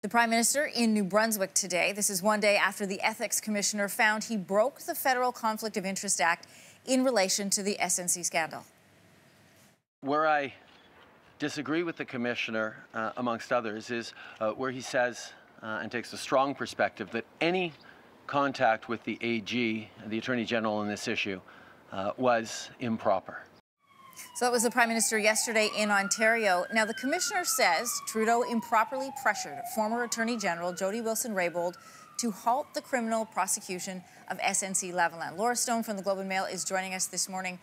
The Prime Minister in New Brunswick today. This is one day after the Ethics Commissioner found he broke the Federal Conflict of Interest Act in relation to the SNC scandal. Where I disagree with the Commissioner, amongst others, is where he says and takes a strong perspective that any contact with the AG, the Attorney General, in this issue was improper. So that was the Prime Minister yesterday in Ontario. Now, the Commissioner says Trudeau improperly pressured former Attorney General Jody Wilson-Raybould to halt the criminal prosecution of SNC Lavalin. Laura Stone from the Globe and Mail is joining us this morning.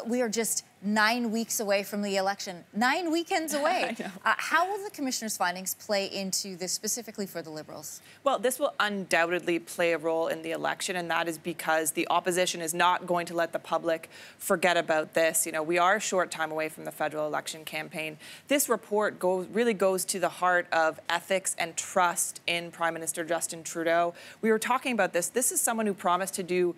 We are just 9 weeks away from the election. 9 weekends away. How will the Commissioner's findings play into this specifically for the Liberals? Well, this will undoubtedly play a role in the election, and that is because the opposition is not going to let the public forget about this. You know, we are a short time away from the federal election campaign. This report really goes to the heart of ethics and trust in Prime Minister Justin Trudeau. We were talking about this. This is someone who promised to do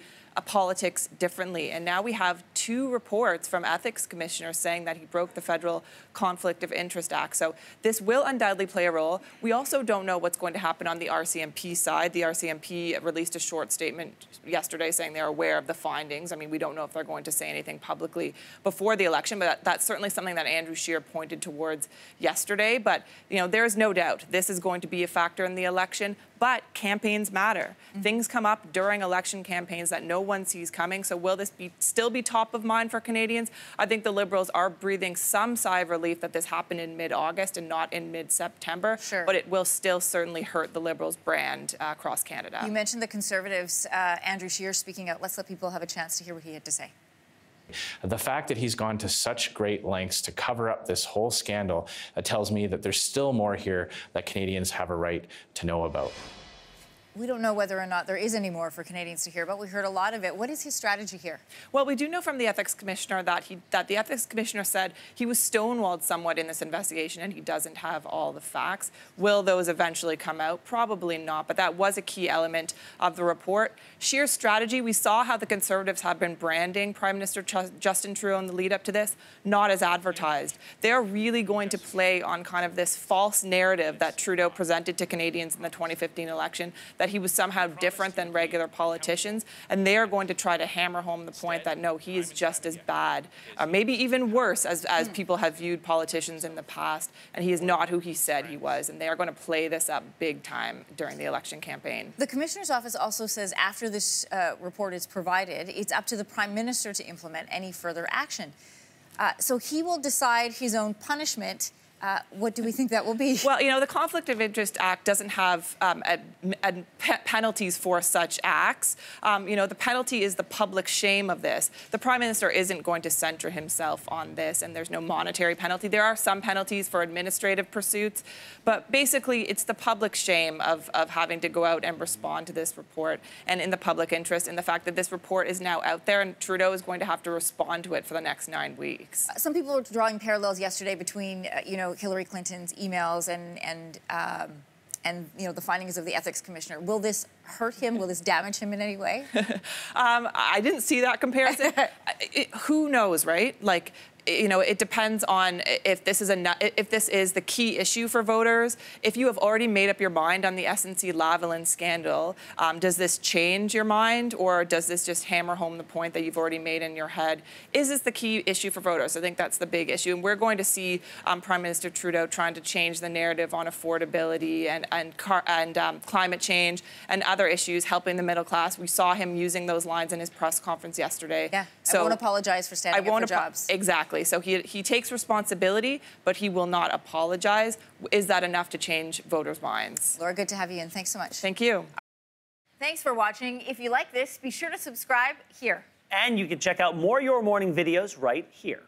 politics differently. And now we have two reports from ethics commissioners saying that he broke the Federal Conflict of Interest Act. So this will undoubtedly play a role. We also don't know what's going to happen on the RCMP side. The RCMP released a short statement yesterday saying they're aware of the findings. I mean, we don't know if they're going to say anything publicly before the election, but that's certainly something that Andrew Scheer pointed towards yesterday. But, you know, there's no doubt this is going to be a factor in the election. But campaigns matter. Things come up during election campaigns that no one sees coming. So will this still be top of mind for Canadians? I think the Liberals are breathing some sigh of relief that this happened in mid-August and not in mid-September. Sure. But it will still certainly hurt the Liberals' brand across Canada. You mentioned the Conservatives, Andrew Scheer speaking out. Let's let people have a chance to hear what he had to say. The fact that he's gone to such great lengths to cover up this whole scandal tells me that there's still more here that Canadians have a right to know about. We don't know whether or not there is any more for Canadians to hear about. We heard a lot of it. What is his strategy here? Well, we do know from the Ethics Commissioner that the Ethics Commissioner said he was stonewalled somewhat in this investigation and he doesn't have all the facts. Will those eventually come out? Probably not, but that was a key element of the report. Scheer's strategy, we saw how the Conservatives have been branding Prime Minister Justin Trudeau in the lead up to this, not as advertised. They're really going to play on kind of this false narrative that Trudeau presented to Canadians in the 2015 election, that he was somehow different than regular politicians, and they are going to try to hammer home the point that no, he is just as bad, maybe even worse as people have viewed politicians in the past, and he is not who he said he was, and they are going to play this up big time during the election campaign. The Commissioner's office also says after this report is provided, it's up to the Prime Minister to implement any further action. So he will decide his own punishment. What do we think that will be? Well, you know, the Conflict of Interest Act doesn't have penalties for such acts. You know, the penalty is the public shame of this. The Prime Minister isn't going to center himself on this, and there's no monetary penalty. There are some penalties for administrative pursuits, but basically it's the public shame of having to go out and respond to this report, and in the public interest, in the fact that this report is now out there and Trudeau is going to have to respond to it for the next 9 weeks. Some people were drawing parallels yesterday between, you know, Hillary Clinton's emails and you know, the findings of the Ethics Commissioner. Will this hurt him? Will this damage him in any way? I didn't see that comparison. Who knows, right? Like, you know, it depends on if this is the key issue for voters. If you have already made up your mind on the SNC Lavalin scandal, does this change your mind, or does this just hammer home the point that you've already made in your head? Is this the key issue for voters? I think that's the big issue, and we're going to see Prime Minister Trudeau trying to change the narrative on affordability and climate change and other issues, helping the middle class. We saw him using those lines in his press conference yesterday. Yeah, so I won't apologize for standing up for jobs. Exactly. So he takes responsibility, but he will not apologize. Is that enough to change voters' minds? Laura, good to have you in. Thanks so much. Thank you. Thanks for watching. If you like this, be sure to subscribe here. And you can check out more Your Morning videos right here.